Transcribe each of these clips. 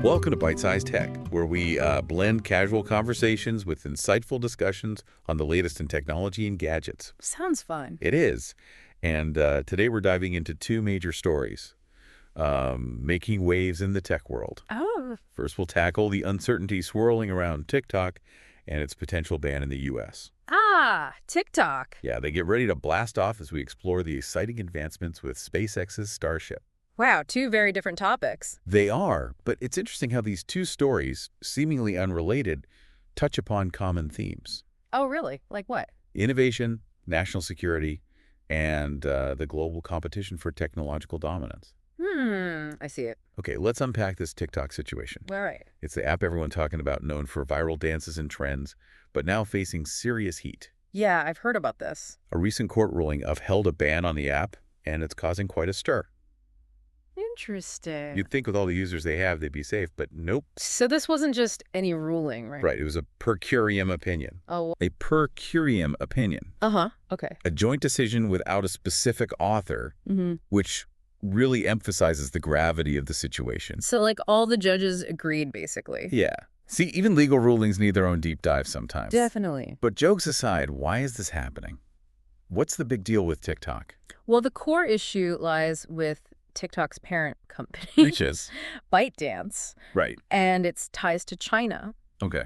Welcome to Byte-Sized Tech, where we blend casual conversations with insightful discussions on the latest in technology and gadgets. Sounds fun. It is. And today we're diving into two major stories, making waves in the tech world. Oh. First, we'll tackle the uncertainty swirling around TikTok and its potential ban in the U.S. TikTok. Yeah, they get ready to blast off as we explore the exciting advancements with SpaceX's Starship. Wow, two very different topics. They are, but it's interesting how these two stories, seemingly unrelated, touch upon common themes. Oh, really? Like what? Innovation, national security, and the global competition for technological dominance. I see it. Okay, let's unpack this TikTok situation. All right. It's the app everyone talking about, known for viral dances and trends, but now facing serious heat. Yeah, I've heard about this. A recent court ruling upheld a ban on the app, and it's causing quite a stir. Interesting. You'd think with all the users they have, they'd be safe, but nope. So this wasn't just any ruling, right? Right, it was a per curiam opinion. Oh. A per curiam opinion. Okay. A joint decision without a specific author, which really emphasizes the gravity of the situation. So like all the judges agreed, basically. Yeah. See, even legal rulings need their own deep dive sometimes. Definitely. But jokes aside, why is this happening? What's the big deal with TikTok? Well, the core issue lies with TikTok's parent company, Which is? ByteDance. Right. And its ties to China. Okay.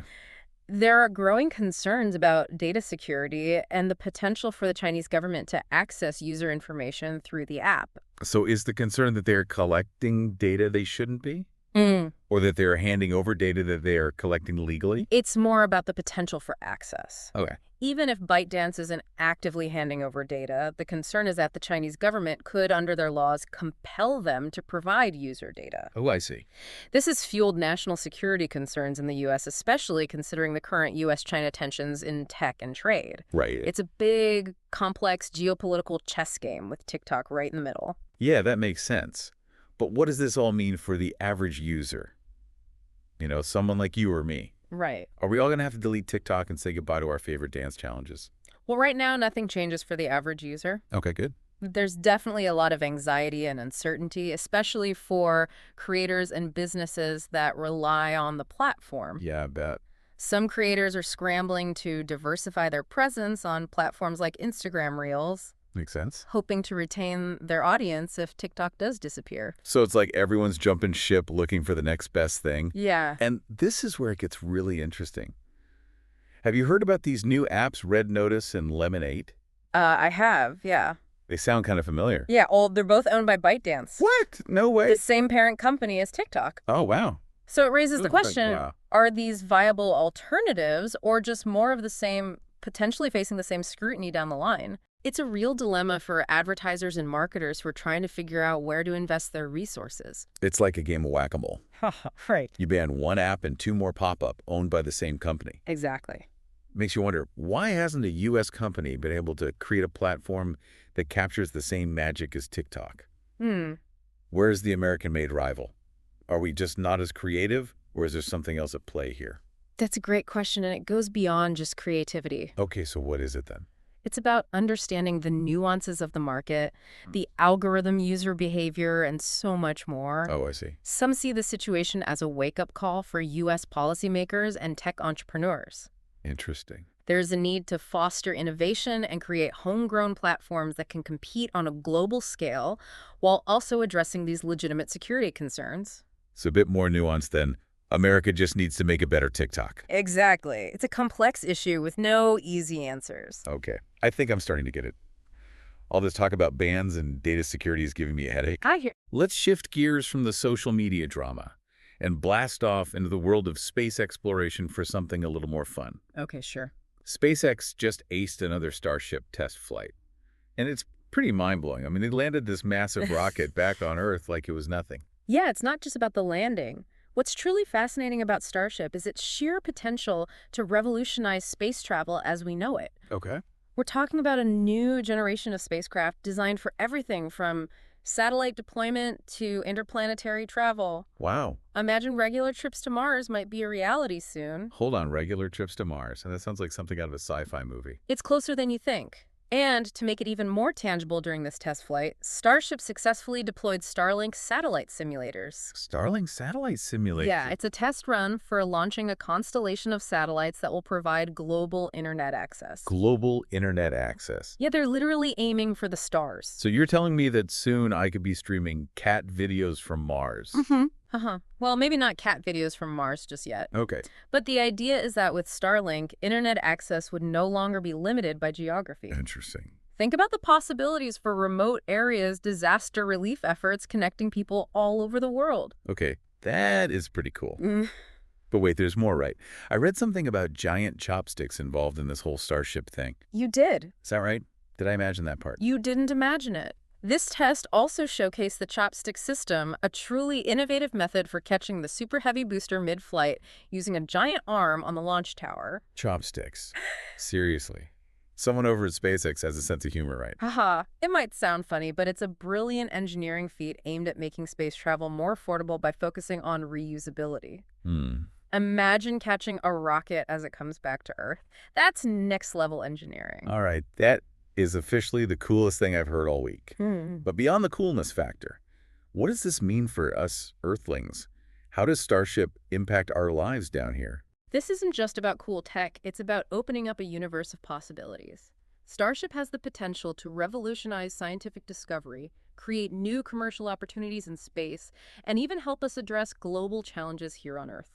There are growing concerns about data security and the potential for the Chinese government to access user information through the app. So is the concern that they're collecting data they shouldn't be? Or that they're handing over data that they're collecting legally? It's more about the potential for access. Okay. Even if ByteDance isn't actively handing over data, the concern is that the Chinese government could, under their laws, compel them to provide user data. Oh, I see. This has fueled national security concerns in the U.S., especially considering the current U.S.-China tensions in tech and trade. Right. It's a big, complex geopolitical chess game with TikTok right in the middle. Yeah, that makes sense. But what does this all mean for the average user? You know, someone like you or me. Right. Are we all going to have to delete TikTok and say goodbye to our favorite dance challenges? Well, right now, nothing changes for the average user. Okay, good. There's definitely a lot of anxiety and uncertainty, especially for creators and businesses that rely on the platform. Yeah, I bet. Some creators are scrambling to diversify their presence on platforms like Instagram Reels, Makes sense. hoping to retain their audience if TikTok does disappear. So it's like everyone's jumping ship looking for the next best thing. Yeah. And this is where it gets really interesting. Have you heard about these new apps, Red Notice and Lemonade? I have, yeah. They sound kind of familiar. Yeah, they're both owned by ByteDance. What? No way. The same parent company as TikTok. Oh, wow. So it raises the question, Wow. Are these viable alternatives or just more of the same, potentially facing the same scrutiny down the line? It's a real dilemma for advertisers and marketers who are trying to figure out where to invest their resources. It's like a game of whack-a-mole. Right. You ban one app and two more pop up owned by the same company. Exactly. Makes you wonder, why hasn't a U.S. company been able to create a platform that captures the same magic as TikTok? Where's the American-made rival? Are we just not as creative, or is there something else at play here? That's a great question, and it goes beyond just creativity. Okay, so what is it then? It's about understanding the nuances of the market, the algorithm user behavior, and so much more. Oh, I see. Some see the situation as a wake-up call for U.S. policymakers and tech entrepreneurs. Interesting. There's a need to foster innovation and create homegrown platforms that can compete on a global scale while also addressing these legitimate security concerns. It's a bit more nuanced than America just needs to make a better TikTok. Exactly. It's a complex issue with no easy answers. Okay. I think I'm starting to get it. All this talk about bans and data security is giving me a headache. I hear. Let's shift gears from the social media drama and blast off into the world of space exploration for something a little more fun. Okay, sure. SpaceX just aced another Starship test flight. And it's pretty mind-blowing. I mean, they landed this massive rocket back on Earth like it was nothing. Yeah, it's not just about the landing. What's truly fascinating about Starship is its sheer potential to revolutionize space travel as we know it. Okay. We're talking about a new generation of spacecraft designed for everything from satellite deployment to interplanetary travel. Wow. Imagine regular trips to Mars might be a reality soon. Hold on, regular trips to Mars. And that sounds like something out of a sci-fi movie. It's closer than you think. And to make it even more tangible during this test flight, Starship successfully deployed Starlink satellite simulators. Starlink satellite Yeah, simulation. it's a test run for launching a constellation of satellites that will provide global internet access. Global internet access. Yeah, they're literally aiming for the stars. So you're telling me that soon I could be streaming cat videos from Mars? Mm-hmm. Well, maybe not cat videos from Mars just yet. Okay. But the idea is that with Starlink, internet access would no longer be limited by geography. Interesting. Think about the possibilities for remote areas, disaster relief efforts connecting people all over the world. Okay, that is pretty cool. But wait, there's more, right? I read something about giant chopsticks involved in this whole Starship thing. You did. Is that right? Did I imagine that part? You didn't imagine it. This test also showcased the chopstick system, a truly innovative method for catching the Super Heavy booster mid-flight using a giant arm on the launch tower. Chopsticks. Seriously. Someone over at SpaceX has a sense of humor, right? Haha, it might sound funny, but it's a brilliant engineering feat aimed at making space travel more affordable by focusing on reusability. Imagine catching a rocket as it comes back to Earth. That's next-level engineering. All right, that is officially the coolest thing I've heard all week. But beyond the coolness factor, what does this mean for us Earthlings? How does Starship impact our lives down here? This isn't just about cool tech, it's about opening up a universe of possibilities. Starship has the potential to revolutionize scientific discovery, create new commercial opportunities in space, and even help us address global challenges here on Earth.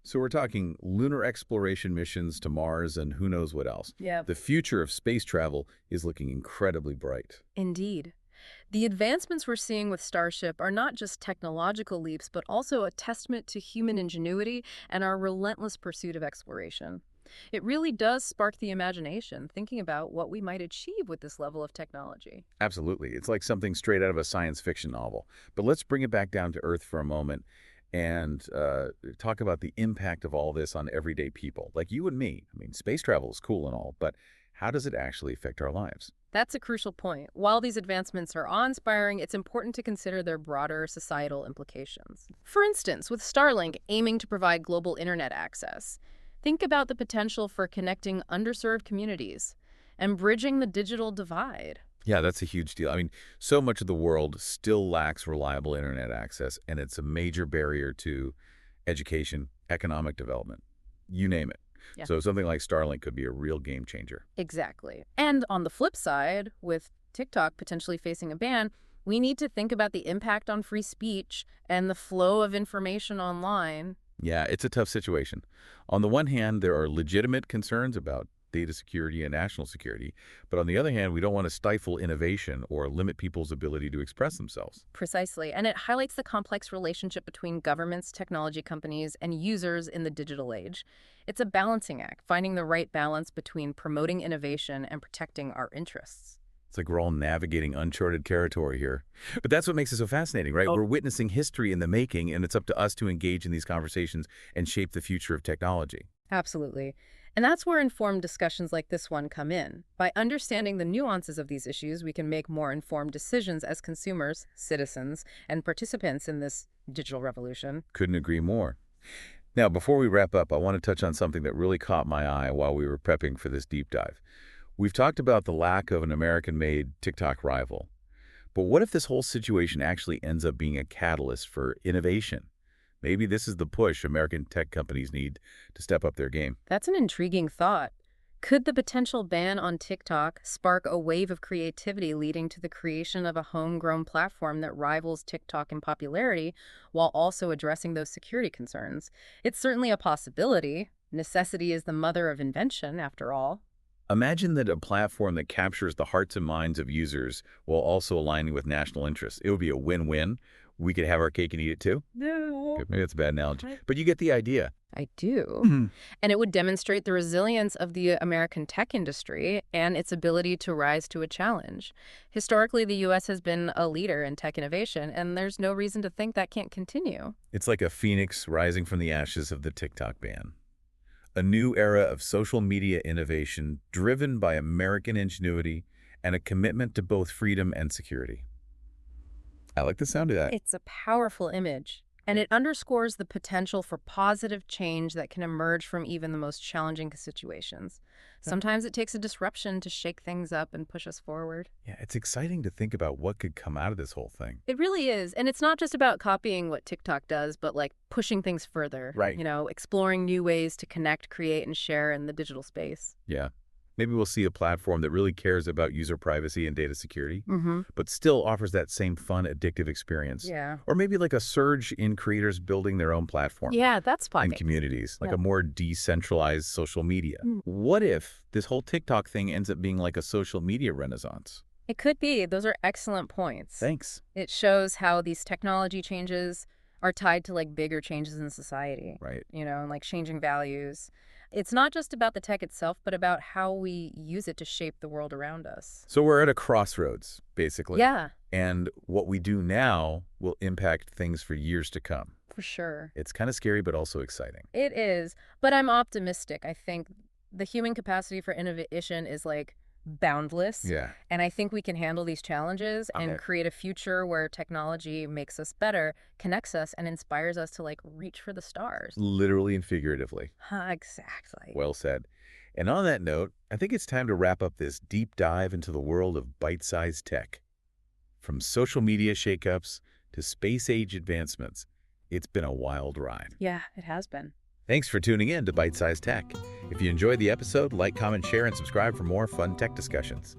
So we're talking lunar exploration missions to Mars and who knows what else. Yeah. The future of space travel is looking incredibly bright. Indeed. The advancements we're seeing with Starship are not just technological leaps, but also a testament to human ingenuity and our relentless pursuit of exploration. It really does spark the imagination, thinking about what we might achieve with this level of technology. Absolutely. It's like something straight out of a science fiction novel. But let's bring it back down to Earth for a moment and talk about the impact of all this on everyday people, like you and me. I mean, space travel is cool and all, but how does it actually affect our lives? That's a crucial point. While these advancements are awe-inspiring, it's important to consider their broader societal implications. For instance, with Starlink aiming to provide global internet access, think about the potential for connecting underserved communities and bridging the digital divide. Yeah, that's a huge deal. I mean, so much of the world still lacks reliable internet access, and it's a major barrier to education, economic development, you name it. Yeah. So something like Starlink could be a real game changer. Exactly. And on the flip side, with TikTok potentially facing a ban, we need to think about the impact on free speech and the flow of information online. Yeah, it's a tough situation. On the one hand, there are legitimate concerns about data security and national security, but on the other hand, we don't want to stifle innovation or limit people's ability to express themselves. Precisely. And it highlights the complex relationship between governments, technology companies, and users in the digital age. It's a balancing act, finding the right balance between promoting innovation and protecting our interests. It's like we're all navigating uncharted territory here. But that's what makes it so fascinating, right? We're witnessing history in the making, and it's up to us to engage in these conversations and shape the future of technology. Absolutely. And that's where informed discussions like this one come in. By understanding the nuances of these issues, we can make more informed decisions as consumers, citizens, and participants in this digital revolution. Couldn't agree more. Now, before we wrap up, I want to touch on something that really caught my eye while we were prepping for this deep dive. We've talked about the lack of an American-made TikTok rival. But what if this whole situation actually ends up being a catalyst for innovation? Maybe this is the push American tech companies need to step up their game. That's an intriguing thought. Could the potential ban on TikTok spark a wave of creativity leading to the creation of a homegrown platform that rivals TikTok in popularity while also addressing those security concerns? It's certainly a possibility. Necessity is the mother of invention, after all. Imagine that a platform that captures the hearts and minds of users while also aligning with national interests. It would be a win-win. We could have our cake and eat it too. No. Okay, maybe that's a bad analogy, but you get the idea. I do. And it would demonstrate the resilience of the American tech industry and its ability to rise to a challenge. Historically, the U.S. has been a leader in tech innovation, and there's no reason to think that can't continue. It's like a phoenix rising from the ashes of the TikTok ban. A new era of social media innovation driven by American ingenuity and a commitment to both freedom and security. I like the sound of that. It's a powerful image. And it underscores the potential for positive change that can emerge from even the most challenging situations. Sometimes it takes a disruption to shake things up and push us forward. Yeah, it's exciting to think about what could come out of this whole thing. It really is. And it's not just about copying what TikTok does, but like pushing things further. Right. Exploring new ways to connect, create, and share in the digital space. Yeah. Maybe we'll see a platform that really cares about user privacy and data security, Mm-hmm. but still offers that same fun, addictive experience. Yeah. Or maybe like a surge in creators building their own platform. Yeah, that's And fun. communities, like Yeah. a more decentralized social media. Mm. What if this whole TikTok thing ends up being like a social media renaissance? It could be. Those are excellent points. Thanks. It shows how these technology changes are tied to like bigger changes in society, Right. and like changing values. It's not just about the tech itself, but about how we use it to shape the world around us. So we're at a crossroads, basically. Yeah, And what we do now will impact things for years to come. for sure. It's kind of scary, but also exciting. It is, but I'm optimistic. I think the human capacity for innovation is like boundless. Yeah. And I think we can handle these challenges and Okay. create a future where technology makes us better, connects us, and inspires us to like reach for the stars. Literally and figuratively. Exactly. Well said. And on that note, I think it's time to wrap up this deep dive into the world of bite-sized tech. From social media shakeups to space-age advancements, it's been a wild ride. Yeah, it has been. Thanks for tuning in to Byte-Sized Tech. If you enjoyed the episode, like, comment, share, and subscribe for more fun tech discussions.